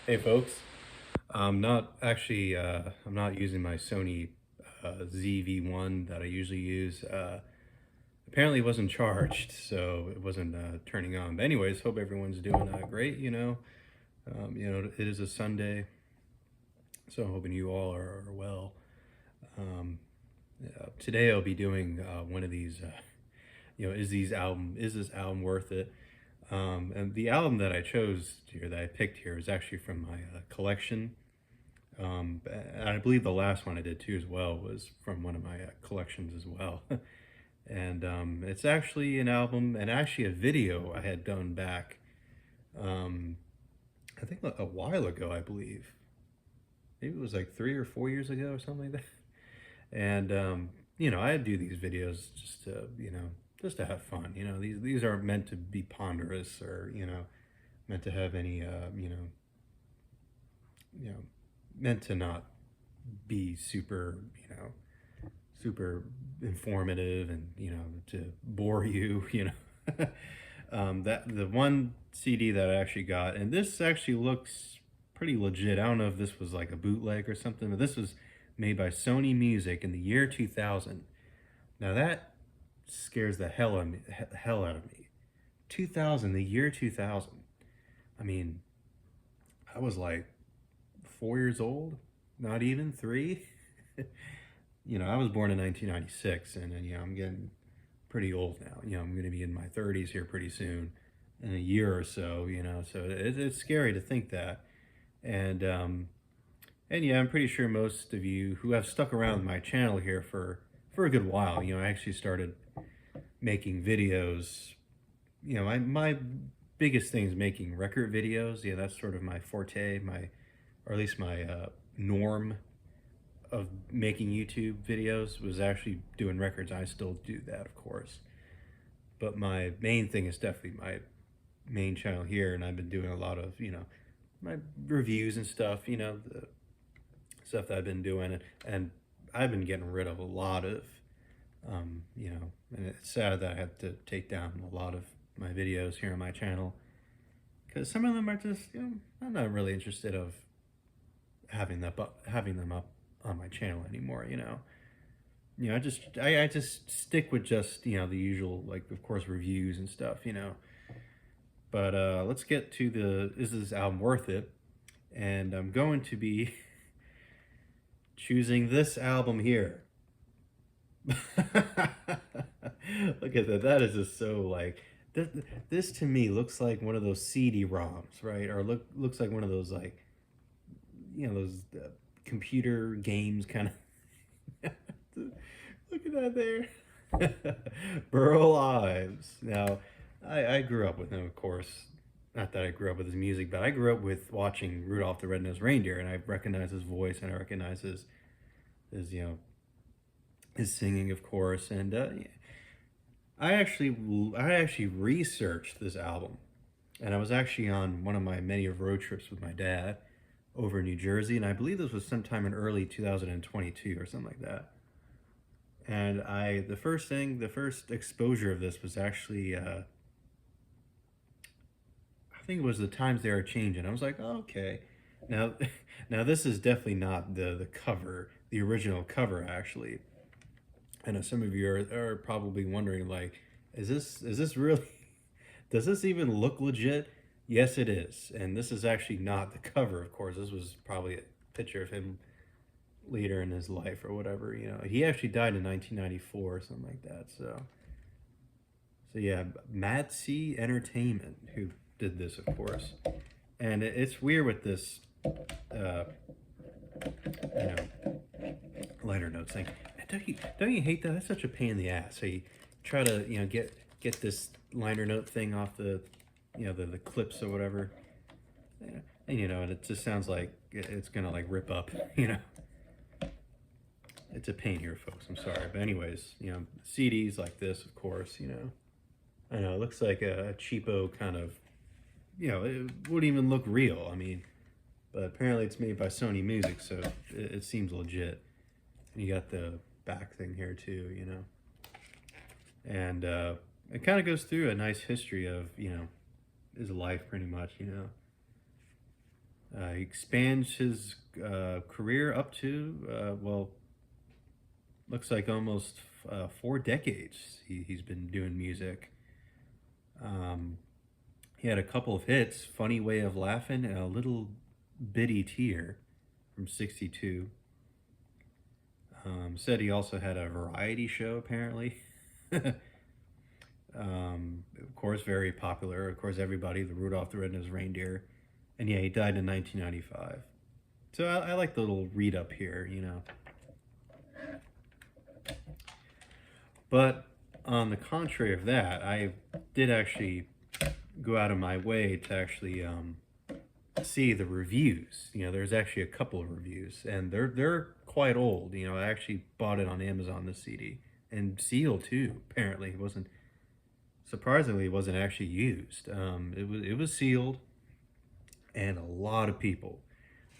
Hey folks, I'm not using my Sony ZV-1 that I usually use. Apparently it wasn't charged, so it wasn't turning on. But anyways, hope everyone's doing great, it is a Sunday, so I'm hoping you all are well. Um, Today I'll be doing one of these, is this album worth it? And the album that I chose here, that I picked here, is actually from my collection. And I believe the last one I did too as well was from one of my collections as well. And it's actually an album and actually a video I had done back, um, I think a while ago, I believe. Maybe it was like 3 or 4 years ago or something like that. And, I do these videos just to have fun. These aren't meant to be ponderous or, meant to have any, you know, meant to not be super informative and to bore you. That the one CD that I actually got, and this actually looks pretty legit. I don't know if this was like a bootleg or something, but this was made by Sony Music in the year 2000. Now that scares the hell out of me. 2000, the year 2000. I mean, I was like 4 years old, not even three. I was born in 1996, and then, I'm getting pretty old now. I'm going to be in my 30s here pretty soon, in a year or so. So it's scary to think that. And and yeah, I'm pretty sure most of you who have stuck around my channel here for a good while. I actually started making videos. My biggest thing is making record videos. Yeah, that's sort of my forte, or at least my norm of making YouTube videos was actually doing records. I still do that, of course. But my main thing is definitely my main channel here, and I've been doing a lot of, my reviews and stuff, the stuff that I've been doing, and I've been getting rid of a lot of, and it's sad that I have to take down a lot of my videos here on my channel because some of them are just, I'm not really interested of having them up on my channel anymore. I just stick with just the usual, like, of course, reviews and stuff. But let's get to the is this album worth it? And I'm going to be choosing this album here. Look at that. That is just so like this to me looks like one of those CD-ROMs, right? Or looks like one of those, like, those computer games kind of. Look at that there. Burl Ives. Now, I grew up with him, of course. Not that I grew up with his music, but I grew up with watching Rudolph the Red-Nosed Reindeer, and I recognize his voice, and I recognize his his singing, of course. And I actually researched this album, and I was actually on one of my many road trips with my dad over in New Jersey, and I believe this was sometime in early 2022 or something like that. And the first exposure of this was actually, I think it was The Times They Are Changing. I was like, oh, okay. Now, now this is definitely not the cover, the original cover, actually. I know some of you are probably wondering, like, is this really, does this even look legit? Yes, it is. And this is actually not the cover, of course. This was probably a picture of him later in his life or whatever. He actually died in 1994 or something like that. So yeah, Mad C Entertainment who did this, of course. And it's weird with this, you know, liner notes thing. Don't you hate that? That's such a pain in the ass. So you try to get this liner note thing off the the clips or whatever, and and it just sounds like it's gonna like rip up. It's a pain here, folks. I'm sorry, but anyways, CDs like this, of course. I know it looks like a cheapo kind of, it wouldn't even look real. I mean, but apparently it's made by Sony Music, so it seems legit. And you got the back thing here too, and it kind of goes through a nice history of his life, pretty much. He expands his career up to, well, looks like almost 4 decades he's been doing music. Um, he had a couple of hits, Funny Way of Laughing and A Little Bitty Tear from 62. Said he also had a variety show, apparently. Of course, very popular. Of course, everybody, the Rudolph the Red-Nosed Reindeer. And yeah, he died in 1995. So I like the little read up here, you know. But on the contrary of that, I did actually go out of my way to actually see the reviews. You know, there's actually a couple of reviews, and they're quite old. You know, I actually bought it on Amazon, this CD, and sealed too. Apparently, it wasn't, surprisingly, it wasn't actually used. It was sealed, and a lot of people.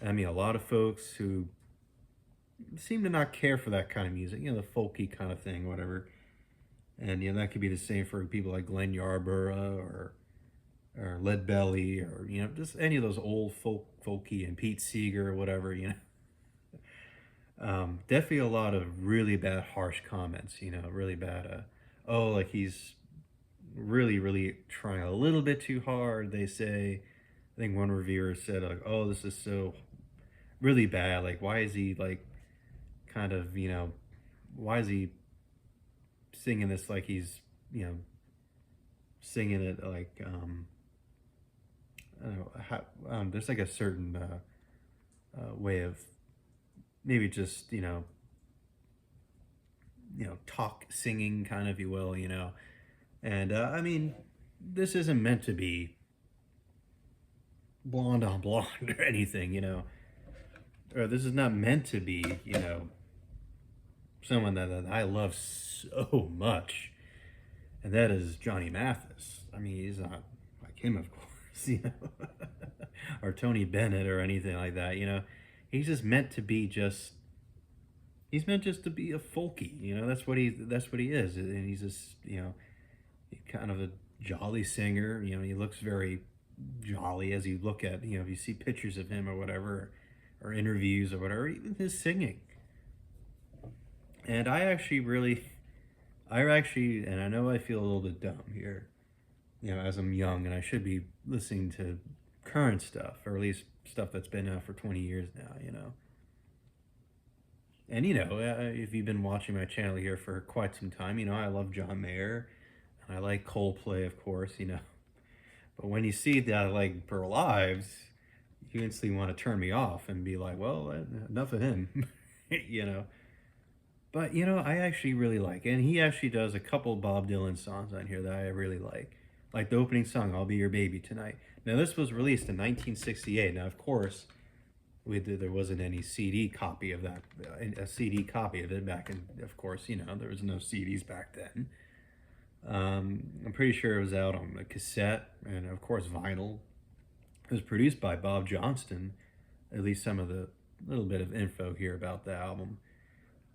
I mean, a lot of folks who seem to not care for that kind of music. You know, the folky kind of thing, whatever. And you know that could be the same for people like Glenn Yarborough or Lead Belly, or you know, just any of those old folky, and Pete Seeger or whatever, you know. Definitely a lot of really bad harsh comments, you know, really bad oh, like he's really trying a little bit too hard, they say. I think one reviewer said like, oh, this is so really bad, like why is he like kind of, you know, why is he singing this like he's, you know, singing it like I don't know how, there's like a certain way of maybe just, you know, talk singing kind of, if you will, you know. And I mean, this isn't meant to be blonde on blonde or anything, you know. Or this is not meant to be, you know, someone that I love so much, and that is Johnny Mathis. I mean, he's not like him, of course, you know, or Tony Bennett or anything like that, you know. He's just meant to be just. He's meant just to be a folky, you know. That's what he is, and he's just, you know, kind of a jolly singer. You know, he looks very jolly as you look at, you know, if you see pictures of him or whatever, or interviews or whatever, even his singing. And and I know I feel a little bit dumb here, you know, as I'm young and I should be listening to current stuff, or at least stuff that's been out for 20 years now, you know. And, you know, if you've been watching my channel here for quite some time, you know, I love John Mayer, and I like Coldplay, of course, you know. But when you see that I like Burl Ives, you instantly want to turn me off and be like, well, enough of him, you know. But, you know, I actually really like it. And he actually does a couple Bob Dylan songs on here that I really like. Like the opening song, I'll Be Your Baby Tonight. Now, this was released in 1968. Now, of course, there wasn't any CD copy of that, a CD copy of it back in, of course, you know, there was no CDs back then. I'm pretty sure it was out on a cassette and, of course, vinyl. It was produced by Bob Johnston, at least some of the little bit of info here about the album.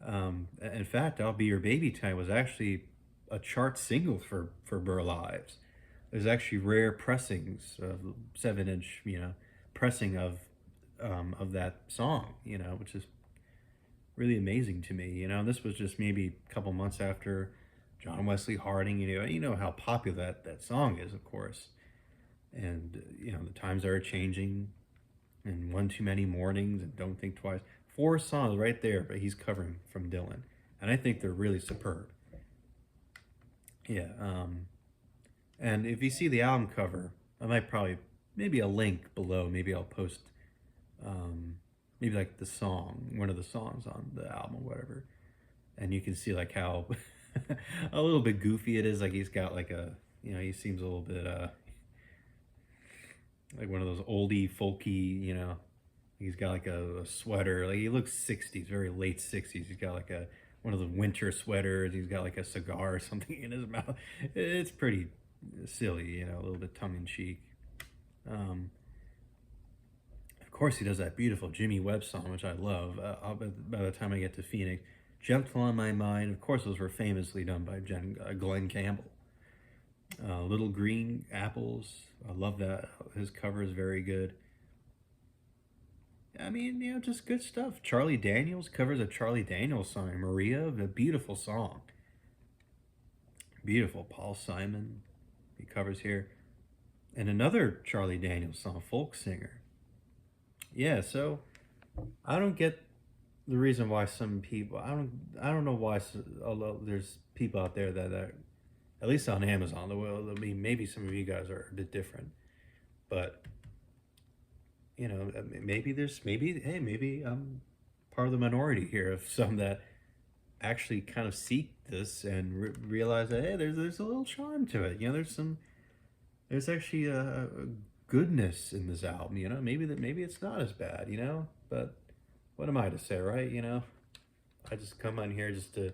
In fact, I'll Be Your Baby Tonight was actually a chart single for Burl Ives. There's actually rare pressings of 7-inch, you know, pressing of that song, you know, which is really amazing to me. You know, this was just maybe a couple months after John Wesley Harding. You know how popular that song is, of course. And you know, the times are changing, and One Too Many Mornings, and Don't Think Twice. 4 songs right there, but he's covering from Dylan, and I think they're really superb. Yeah. And if you see the album cover, I might probably maybe a link below. Maybe I'll post maybe like the song, one of the songs on the album or whatever, and you can see like how a little bit goofy it is. Like he's got like a, you know, he seems a little bit like one of those oldie folky, you know. He's got like a sweater, like he looks 60s, very late 60s. He's got like a one of the winter sweaters. He's got like a cigar or something in his mouth. It's pretty silly, you know, a little bit tongue-in-cheek. Of course, he does that beautiful Jimmy Webb song, which I love. By the time I get to Phoenix, Gentle on My Mind. Of course, those were famously done by Glenn Campbell. Little Green Apples. I love that. His cover is very good. I mean, just good stuff. Charlie Daniels covers a Charlie Daniels song, Maria, a beautiful song. Beautiful. Paul Simon, he covers here. And another Charlie Daniels song, folk singer. Yeah, so I don't get the reason why some people, I don't know why, although there's people out there that at least on Amazon, well, I mean, maybe some of you guys are a bit different, but maybe I'm part of the minority here of some that actually kind of seek this and realize that, hey, there's a little charm to it. There's actually a goodness in this album. Maybe it's not as bad. But what am I to say, right? I just come on here just to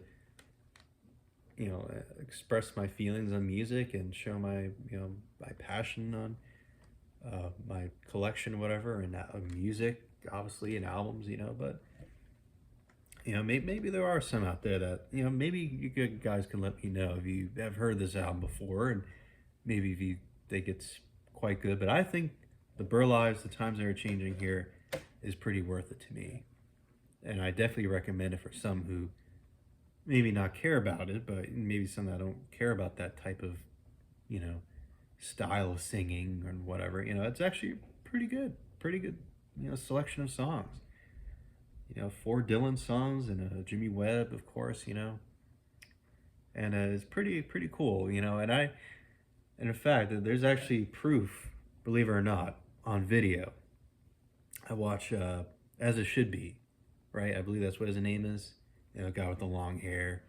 express my feelings on music and show my passion on my collection, whatever, and music, obviously, and albums. But maybe there are some out there that maybe guys can let me know if you have heard this album before, and maybe if you think it's quite good. But I think the Burl Ives, The Times They Are Changing here, is pretty worth it to me, and I definitely recommend it for some who maybe not care about it, but maybe some that don't care about that type of you know style of singing or whatever. It's actually pretty good. Selection of songs. Four Dylan songs and a Jimmy Webb, of course. And it's pretty cool. And in fact, there's actually proof, believe it or not, on video. I watch As It Should Be, right? I believe that's what his name is. Guy with the long hair,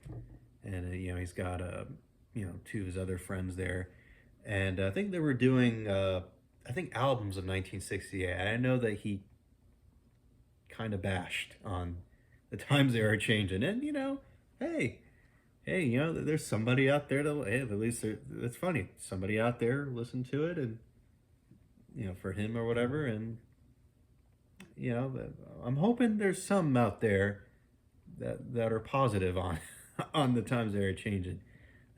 and he's got two of his other friends there, and I think they were doing albums of 1968. I know that he kind of bashed on the times they are changing, and hey, there's somebody out there to, hey, at least it's funny. Somebody out there listened to it, and for him or whatever, and I'm hoping there's some out there that are positive on on the times they are changing.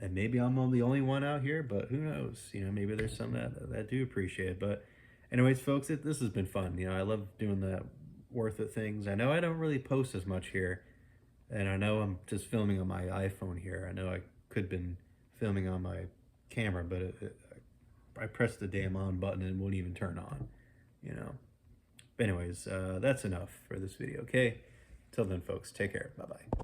And maybe I'm the only one out here, but who knows? Maybe there's some that do appreciate it. But anyways, folks, this has been fun. I love doing the worth it things. I know I don't really post as much here, and I know I'm just filming on my iPhone here. I know I could have been filming on my camera, but I pressed the damn on button and it wouldn't even turn on. But anyways, that's enough for this video. Okay. Till then, folks, take care. Bye bye.